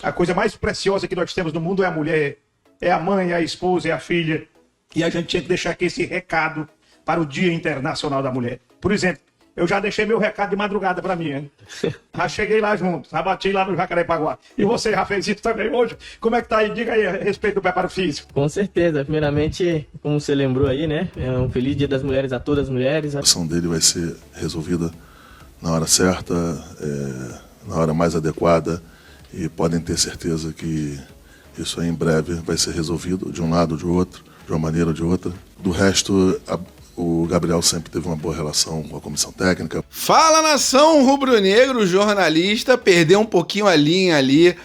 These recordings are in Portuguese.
A coisa mais preciosa que nós temos no mundo é a mulher, é a mãe, é a esposa, é a filha. E a gente tinha que deixar aqui esse recado para o Dia Internacional da Mulher. Por exemplo, eu já deixei meu recado de madrugada para mim, hein? Já cheguei lá junto, já bati lá no Jacarepaguá. E você já fez isso também hoje? Como é que tá aí? Diga aí a respeito do preparo físico. Com certeza. Primeiramente, como você lembrou aí, né? É um feliz Dia das Mulheres a todas as mulheres. A situação dele vai ser resolvida na hora certa, na hora mais adequada, e podem ter certeza que isso aí em breve vai ser resolvido de um lado ou de outro, de uma maneira ou de outra. Do resto, o Gabriel sempre teve uma boa relação com a comissão técnica. Fala, nação rubro-negro, o jornalista perdeu um pouquinho a linha ali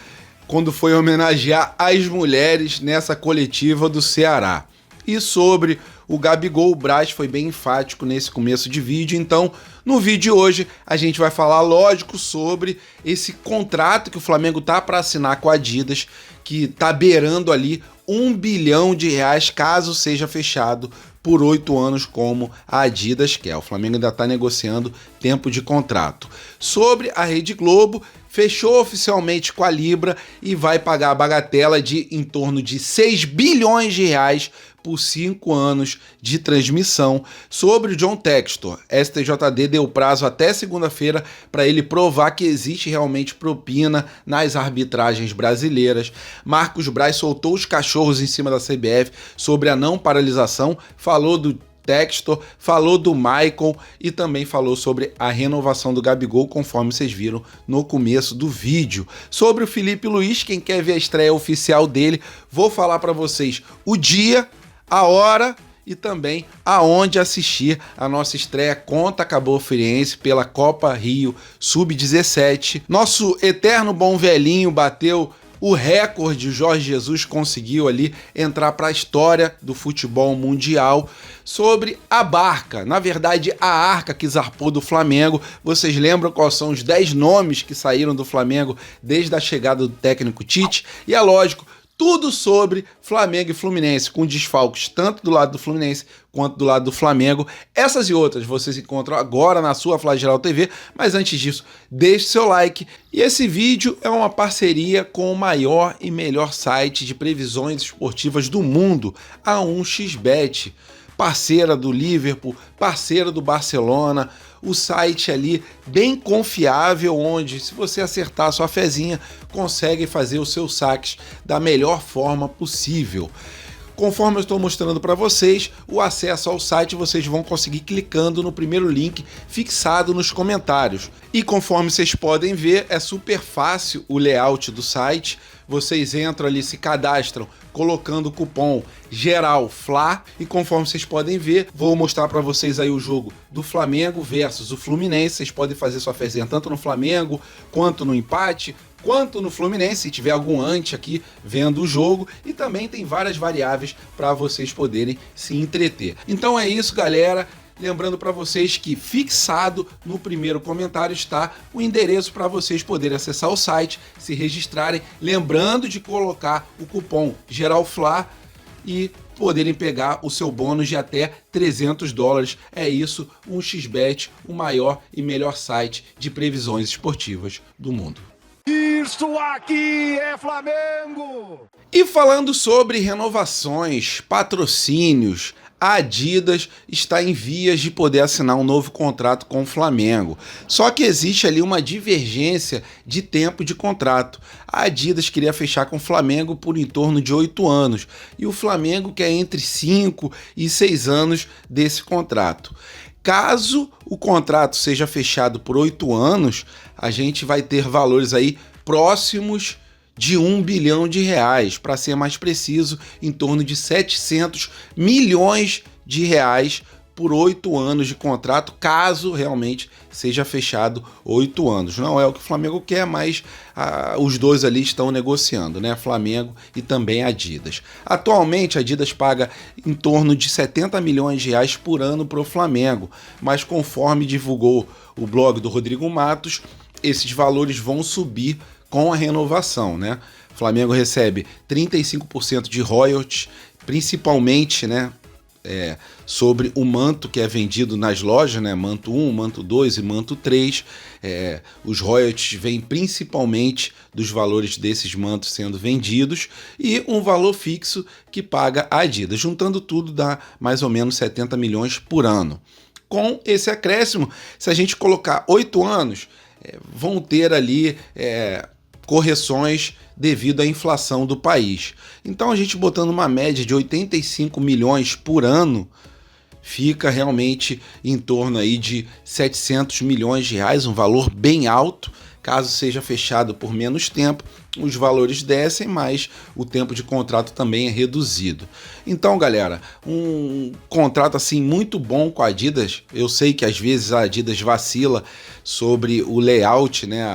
quando foi homenagear as mulheres nessa coletiva do Ceará. E sobre o Gabigol, o Braz foi bem enfático nesse começo de vídeo, então no vídeo de hoje a gente vai falar, lógico, sobre esse contrato que o Flamengo tá para assinar com a Adidas, que tá beirando ali R$1 bilhão caso seja fechado por 8 anos, como a Adidas quer. O Flamengo ainda está negociando tempo de contrato. Sobre a Rede Globo, fechou oficialmente com a Libra e vai pagar a bagatela de em torno de R$6 bilhões por 5 anos de transmissão. Sobre o John Textor, STJD deu prazo até segunda-feira para ele provar que existe realmente propina nas arbitragens brasileiras. Marcos Braz soltou os cachorros em cima da CBF sobre a não paralisação, falou do Textor, falou do Maicon e também falou sobre a renovação do Gabigol, conforme vocês viram no começo do vídeo. Sobre o Felipe Luiz, quem quer ver a estreia oficial dele, vou falar para vocês o dia, a hora e também aonde assistir a nossa estreia contra a Cabo Friense pela Copa Rio Sub-17. Nosso eterno bom velhinho bateu o recorde, o Jorge Jesus conseguiu ali entrar para a história do futebol mundial. Sobre a barca, na verdade a arca que zarpou do Flamengo, vocês lembram quais são os 10 nomes que saíram do Flamengo desde a chegada do técnico Tite? E é lógico, tudo sobre Flamengo e Fluminense, com desfalques tanto do lado do Fluminense quanto do lado do Flamengo. Essas e outras vocês encontram agora na sua Flageral TV, mas antes disso, deixe seu like. E esse vídeo é uma parceria com o maior e melhor site de previsões esportivas do mundo, a 1xBet. Parceira do Liverpool, parceira do Barcelona, o site ali bem confiável, onde se você acertar a sua fezinha, consegue fazer os seus saques da melhor forma possível. Conforme eu estou mostrando para vocês, o acesso ao site vocês vão conseguir clicando no primeiro link fixado nos comentários. E conforme vocês podem ver, é super fácil o layout do site. Vocês entram ali, se cadastram, colocando o cupom GERALFLA e conforme vocês podem ver, vou mostrar para vocês aí o jogo do Flamengo versus o Fluminense. Vocês podem fazer sua fezinha tanto no Flamengo, quanto no empate, quanto no Fluminense, se tiver algum ante aqui vendo o jogo, e também tem várias variáveis para vocês poderem se entreter. Então é isso, galera. Lembrando para vocês que fixado no primeiro comentário está o endereço para vocês poderem acessar o site, se registrarem, lembrando de colocar o cupom GERALFLA e poderem pegar o seu bônus de até $300. É isso, 1xBet, o maior e melhor site de previsões esportivas do mundo. Isso aqui é Flamengo! E falando sobre renovações, patrocínios, a Adidas está em vias de poder assinar um novo contrato com o Flamengo. Só que existe ali uma divergência de tempo de contrato. A Adidas queria fechar com o Flamengo por em torno de 8 anos e o Flamengo quer entre 5 e 6 anos desse contrato. Caso o contrato seja fechado por 8 anos, a gente vai ter valores aí próximos de R$1 bilhão, para ser mais preciso, em torno de 700 milhões de reais por 8 anos de contrato, caso realmente seja fechado 8 anos. Não é o que o Flamengo quer, mas os dois ali estão negociando, né? Flamengo e também a Adidas. Atualmente a Adidas paga em torno de 70 milhões de reais por ano para o Flamengo, mas conforme divulgou o blog do Rodrigo Matos, esses valores vão subir com a renovação, né? O Flamengo recebe 35% de royalties, principalmente, né, sobre o manto que é vendido nas lojas, né? Manto 1, manto 2 e manto 3. Os royalties vêm principalmente dos valores desses mantos sendo vendidos e um valor fixo que paga a Adidas. Juntando tudo dá mais ou menos 70 milhões por ano. Com esse acréscimo, se a gente colocar 8 anos, vão ter ali correções devido à inflação do país. Então a gente botando uma média de 85 milhões por ano, fica realmente em torno aí de 700 milhões de reais, um valor bem alto. Caso seja fechado por menos tempo, os valores descem, mas o tempo de contrato também é reduzido. Então, galera, um contrato assim muito bom com a Adidas. Eu sei que às vezes a Adidas vacila sobre o layout, né,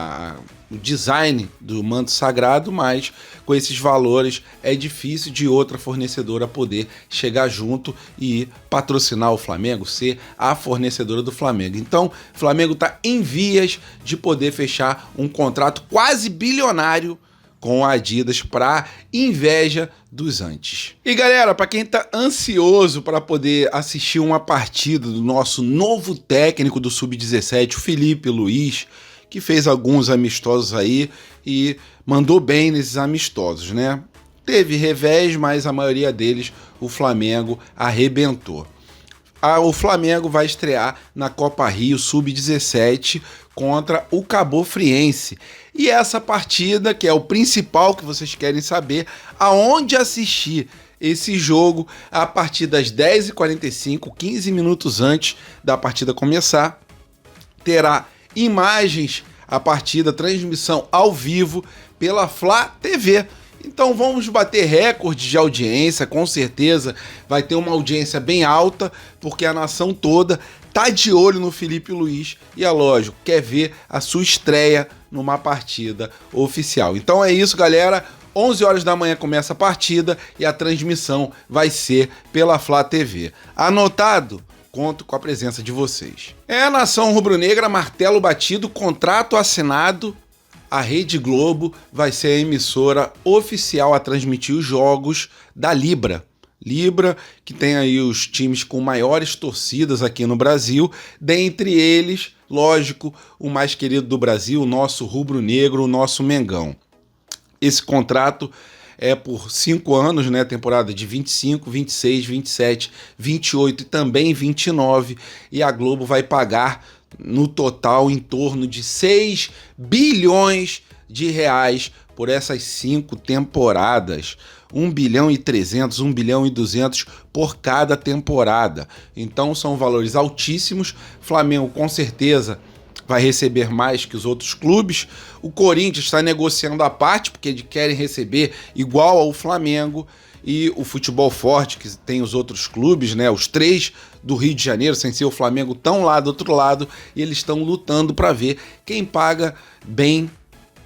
o design do manto sagrado, mas com esses valores é difícil de outra fornecedora poder chegar junto e patrocinar o Flamengo, ser a fornecedora do Flamengo. Então, o Flamengo está em vias de poder fechar um contrato quase bilionário com a Adidas para inveja dos antes. E galera, para quem tá ansioso para poder assistir uma partida do nosso novo técnico do Sub-17, o Felipe Luiz, que fez alguns amistosos aí e mandou bem nesses amistosos, né? Teve revés, mas a maioria deles o Flamengo arrebentou. O Flamengo vai estrear na Copa Rio Sub-17 contra o Cabo Friense. E essa partida, que é o principal que vocês querem saber, aonde assistir esse jogo, a partir das 10h45, 15 minutos antes da partida começar, terá imagens a partida, transmissão ao vivo pela Flá TV. Então vamos bater recorde de audiência, com certeza vai ter uma audiência bem alta, porque a nação toda tá de olho no Felipe Luiz e é lógico, quer ver a sua estreia numa partida oficial. Então é isso, galera. 11 horas da manhã começa a partida e a transmissão vai ser pela Flá TV. Anotado? Conto com a presença de vocês. A nação rubro-negra, martelo batido, contrato assinado. A Rede Globo vai ser a emissora oficial a transmitir os jogos da Libra. Libra, que tem aí os times com maiores torcidas aqui no Brasil, dentre eles, lógico, o mais querido do Brasil, o nosso rubro-negro, o nosso Mengão. Esse contrato é por 5 anos, né? Temporada de 25, 26, 27, 28 e também 29. E a Globo vai pagar no total em torno de 6 bilhões de reais por essas 5 temporadas. 1 bilhão e 300, 1 bilhão e 200 por cada temporada. Então são valores altíssimos. Flamengo com certeza vai receber mais que os outros clubes. O Corinthians está negociando à parte, porque eles querem receber igual ao Flamengo. E o Futebol Forte, que tem os outros clubes, né, os 3 do Rio de Janeiro, sem ser o Flamengo, estão lá do outro lado e eles estão lutando para ver quem paga bem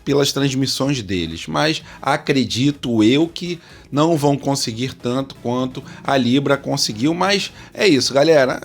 pelas transmissões deles. Mas acredito eu que não vão conseguir tanto quanto a Libra conseguiu. Mas é isso, galera.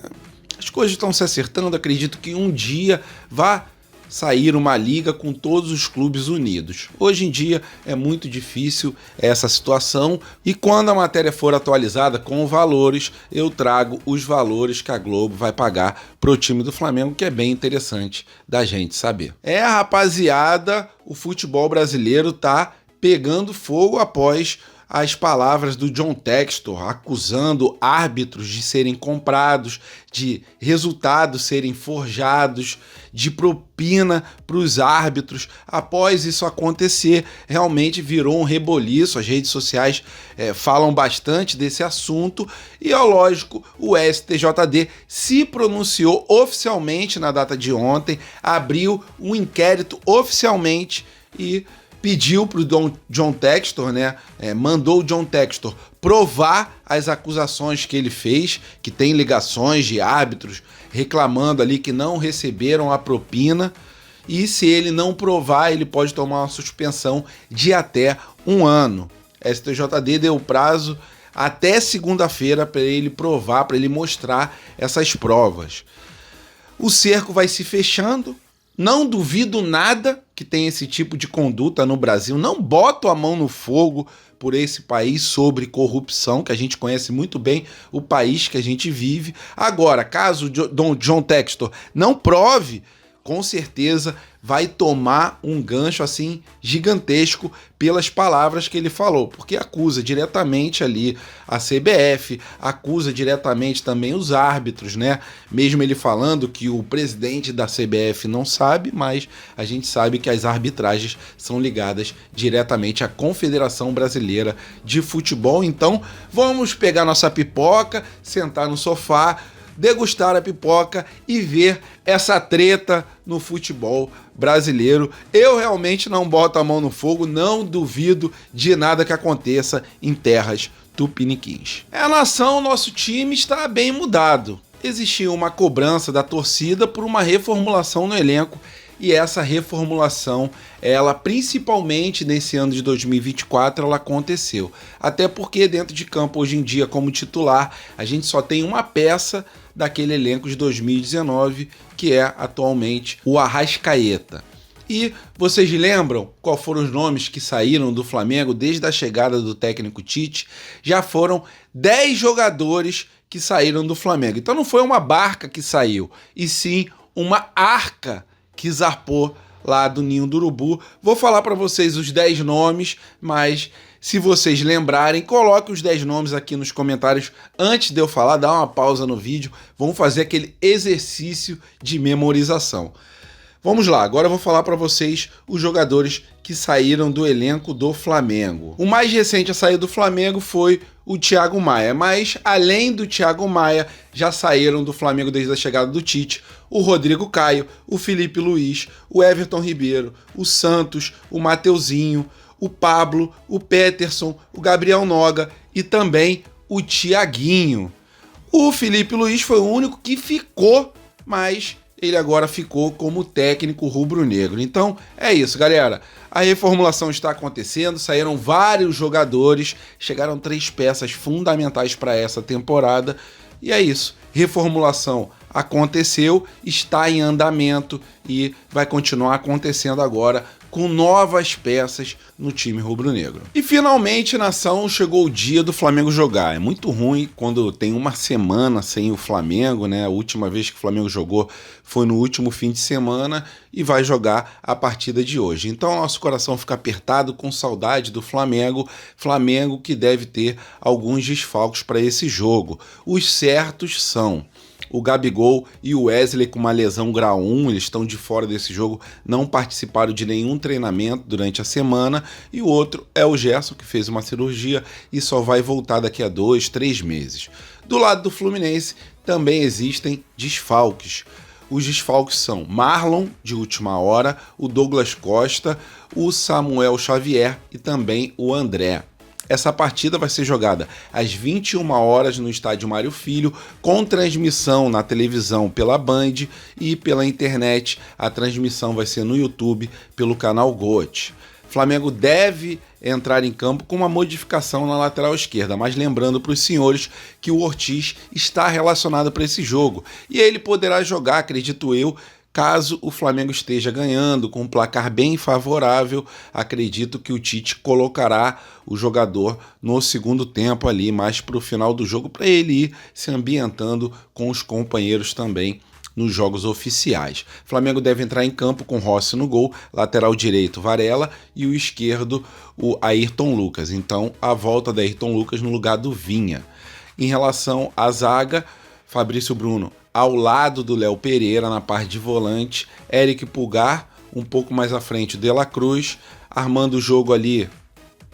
As coisas estão se acertando, acredito que um dia vá sair uma liga com todos os clubes unidos. Hoje em dia é muito difícil essa situação e quando a matéria for atualizada com valores, eu trago os valores que a Globo vai pagar pro time do Flamengo, que é bem interessante da gente saber. Rapaziada, o futebol brasileiro tá pegando fogo após as palavras do John Textor acusando árbitros de serem comprados, de resultados serem forjados, de propina para os árbitros. Após isso acontecer, realmente virou um reboliço. As redes sociais falam bastante desse assunto e, lógico, o STJD se pronunciou oficialmente na data de ontem, abriu um inquérito oficialmente e pediu para o John Textor, né, mandou o John Textor provar as acusações que ele fez, que tem ligações de árbitros reclamando ali que não receberam a propina, e se ele não provar, ele pode tomar uma suspensão de até 1 ano. STJD deu prazo até segunda-feira para ele provar, para ele mostrar essas provas. O cerco vai se fechando, Não duvido nada que tem esse tipo de conduta no Brasil. Não boto a mão no fogo por esse país sobre corrupção, que a gente conhece muito bem o país que a gente vive. Agora, caso o John Textor não prove, com certeza vai tomar um gancho assim gigantesco pelas palavras que ele falou, porque acusa diretamente ali a CBF, acusa diretamente também os árbitros, né? Mesmo ele falando que o presidente da CBF não sabe, mas a gente sabe que as arbitragens são ligadas diretamente à Confederação Brasileira de Futebol. Então, vamos pegar nossa pipoca, sentar no sofá, degustar a pipoca e ver essa treta no futebol brasileiro. Eu realmente não boto a mão no fogo, não duvido de nada que aconteça em terras tupiniquins. A nação, nosso time está bem mudado. Existia uma cobrança da torcida por uma reformulação no elenco, e essa reformulação, ela principalmente nesse ano de 2024, ela aconteceu. Até porque dentro de campo hoje em dia, como titular, a gente só tem uma peça daquele elenco de 2019, que é atualmente o Arrascaeta. E vocês lembram qual foram os nomes que saíram do Flamengo desde a chegada do técnico Tite? Já foram 10 jogadores que saíram do Flamengo. Então não foi uma barca que saiu, e sim uma arca que zarpou lá do Ninho do Urubu. Vou falar para vocês os 10 nomes, mas se vocês lembrarem, coloque os 10 nomes aqui nos comentários antes de eu falar, dá uma pausa no vídeo, vamos fazer aquele exercício de memorização. Vamos lá, agora eu vou falar para vocês os jogadores que saíram do elenco do Flamengo. O mais recente a sair do Flamengo foi o Thiago Maia, mas além do Thiago Maia, já saíram do Flamengo desde a chegada do Tite o Rodrigo Caio, o Felipe Luiz, o Everton Ribeiro, o Santos, o Mateuzinho, o Pablo, o Peterson, o Gabriel Noga e também o Thiaguinho. O Felipe Luiz foi o único que ficou, mas ele agora ficou como técnico rubro-negro. Então é isso, galera. A reformulação está acontecendo, saíram vários jogadores, chegaram 3 peças fundamentais para essa temporada. E é isso, reformulação aconteceu, está em andamento e vai continuar acontecendo agora com novas peças no time rubro-negro. E finalmente, nação, chegou o dia do Flamengo jogar. É muito ruim quando tem uma semana sem o Flamengo, né? A última vez que o Flamengo jogou foi no último fim de semana e vai jogar a partida de hoje. Então nosso coração fica apertado com saudade do Flamengo. Flamengo que deve ter alguns desfalques para esse jogo. Os certos são o Gabigol e o Wesley com uma lesão grau 1, eles estão de fora desse jogo, não participaram de nenhum treinamento durante a semana. E o outro é o Gerson, que fez uma cirurgia e só vai voltar daqui a 2, 3 meses. Do lado do Fluminense também existem desfalques. Os desfalques são Marlon, de última hora, o Douglas Costa, o Samuel Xavier e também o André. Essa partida vai ser jogada às 21 horas no estádio Mário Filho, com transmissão na televisão pela Band e pela internet. A transmissão vai ser no YouTube pelo canal GOT. Flamengo deve entrar em campo com uma modificação na lateral esquerda, mas lembrando para os senhores que o Ortiz está relacionado para esse jogo e ele poderá jogar, acredito eu, caso o Flamengo esteja ganhando com um placar bem favorável. Acredito que o Tite colocará o jogador no segundo tempo ali, mais para o final do jogo, para ele ir se ambientando com os companheiros também nos jogos oficiais. O Flamengo deve entrar em campo com Rossi no gol, lateral direito Varela e o esquerdo o Ayrton Lucas. Então a volta da Ayrton Lucas no lugar do Vinha. Em relação à zaga, Fabrício Bruno ao lado do Léo Pereira na parte de volante, Eric Pulgar um pouco mais à frente, De La Cruz, armando o jogo ali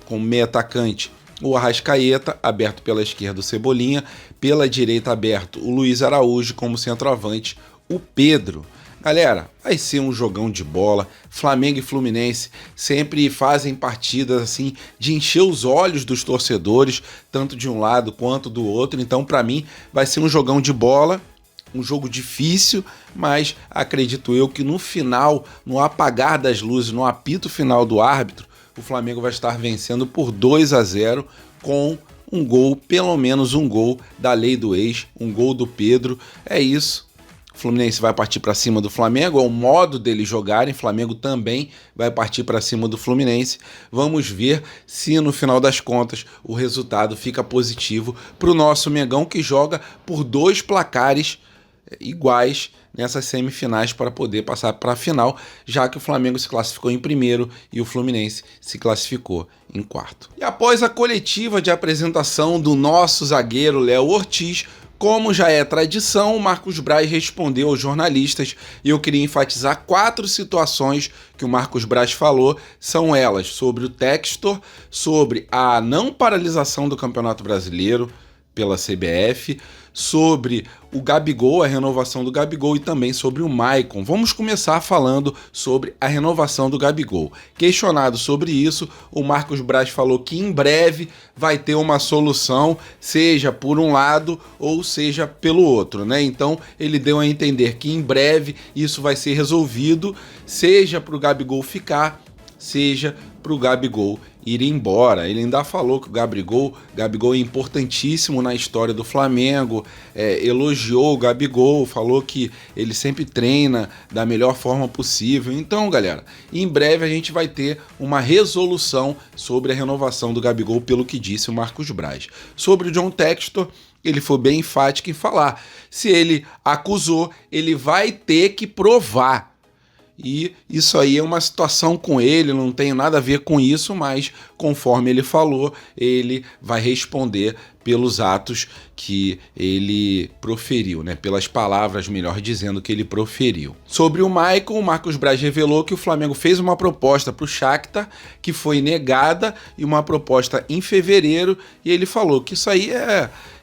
com meio atacante o Arrascaeta, aberto pela esquerda o Cebolinha, pela direita aberto o Luiz Araújo, como centroavante o Pedro. Galera, vai ser um jogão de bola. Flamengo e Fluminense sempre fazem partidas assim de encher os olhos dos torcedores, tanto de um lado quanto do outro. Então, para mim, vai ser um jogão de bola. Um jogo difícil, mas acredito eu que no final, no apagar das luzes, no apito final do árbitro, o Flamengo vai estar vencendo por 2-0 com um gol, pelo menos um gol da lei do ex, um gol do Pedro. É isso. O Fluminense vai partir para cima do Flamengo, é o modo deles jogarem. O Flamengo também vai partir para cima do Fluminense. Vamos ver se no final das contas o resultado fica positivo para o nosso Mengão, que joga por 2 placares iguais nessas semifinais para poder passar para a final, já que o Flamengo se classificou em primeiro e o Fluminense se classificou em quarto. E após a coletiva de apresentação do nosso zagueiro Léo Ortiz, como já é tradição, o Marcos Braz respondeu aos jornalistas e eu queria enfatizar 4 situações que o Marcos Braz falou. São elas sobre o Textor, sobre a não paralisação do Campeonato Brasileiro pela CBF, sobre o Gabigol, a renovação do Gabigol e também sobre o Maicon. Vamos começar falando sobre a renovação do Gabigol. Questionado sobre isso, o Marcos Braz falou que em breve vai ter uma solução, seja por um lado ou seja pelo outro, né? Então ele deu a entender que em breve isso vai ser resolvido, seja para o Gabigol ficar, seja para o Gabigol ir embora. Ele ainda falou que o Gabigol é importantíssimo na história do Flamengo, elogiou o Gabigol, falou que ele sempre treina da melhor forma possível. Então, galera, em breve a gente vai ter uma resolução sobre a renovação do Gabigol, pelo que disse o Marcos Braz. Sobre o John Textor, ele foi bem enfático em falar. Se ele acusou, ele vai ter que provar. E isso aí é uma situação com ele, não tem nada a ver com isso, mas conforme ele falou, ele vai responder pelos atos que ele proferiu, né? Pelas palavras, melhor dizendo, que ele proferiu. Sobre o Maicon, o Marcos Braz revelou que o Flamengo fez uma proposta para o Shakhtar, que foi negada, e uma proposta em fevereiro, e ele falou que isso aí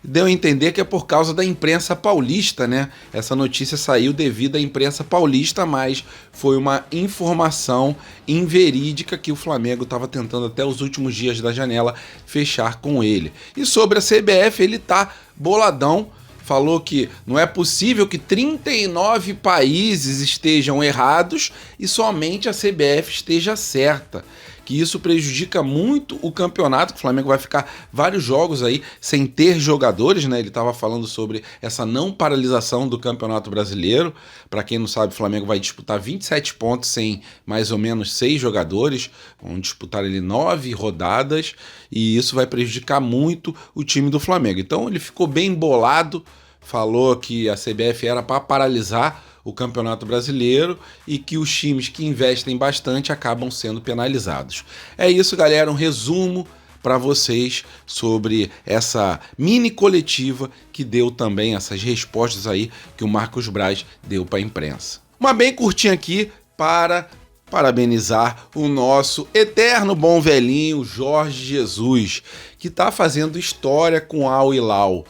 deu a entender que é por causa da imprensa paulista, né? Essa notícia saiu devido à imprensa paulista, mas foi uma informação inverídica que o Flamengo estava tentando até os últimos dias da janela fechar com ele. E sobre a CBF, ele tá boladão, falou que não é possível que 39 países estejam errados e somente a CBF esteja certa, que isso prejudica muito o campeonato, que o Flamengo vai ficar vários jogos aí sem ter jogadores, né? Ele estava falando sobre essa não paralisação do Campeonato Brasileiro. Para quem não sabe, o Flamengo vai disputar 27 pontos sem mais ou menos 6 jogadores, vão disputar ali 9 rodadas e isso vai prejudicar muito o time do Flamengo. Então ele ficou bem bolado, falou que a CBF era para paralisar o Campeonato Brasileiro e que os times que investem bastante acabam sendo penalizados. É isso, galera, um resumo para vocês sobre essa mini coletiva que deu também essas respostas aí que o Marcos Braz deu para a imprensa. Uma bem curtinha aqui para parabenizar o nosso eterno bom velhinho Jorge Jesus, que está fazendo história com Al Hilal.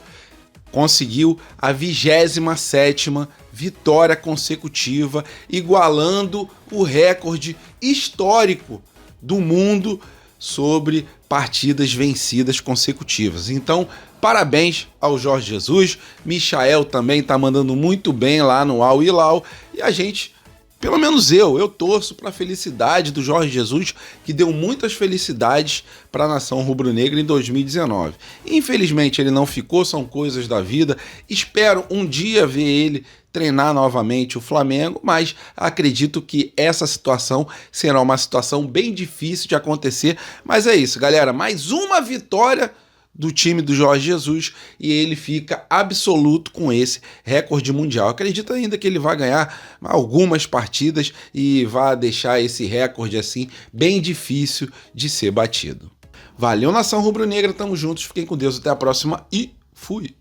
Conseguiu a 27ª vitória consecutiva, igualando o recorde histórico do mundo sobre partidas vencidas consecutivas. Então, parabéns ao Jorge Jesus. Michael também está mandando muito bem lá no Al Hilal e a gente, pelo menos eu torço para a felicidade do Jorge Jesus, que deu muitas felicidades para a nação rubro-negra em 2019. Infelizmente ele não ficou, são coisas da vida. Espero um dia ver ele treinar novamente o Flamengo, mas acredito que essa situação será uma situação bem difícil de acontecer. Mas é isso, galera, mais uma vitória do time do Jorge Jesus e ele fica absoluto com esse recorde mundial. Acredito ainda que ele vai ganhar algumas partidas e vai deixar esse recorde assim bem difícil de ser batido. Valeu, nação rubro-negra, tamo juntos, fiquem com Deus, até a próxima e fui!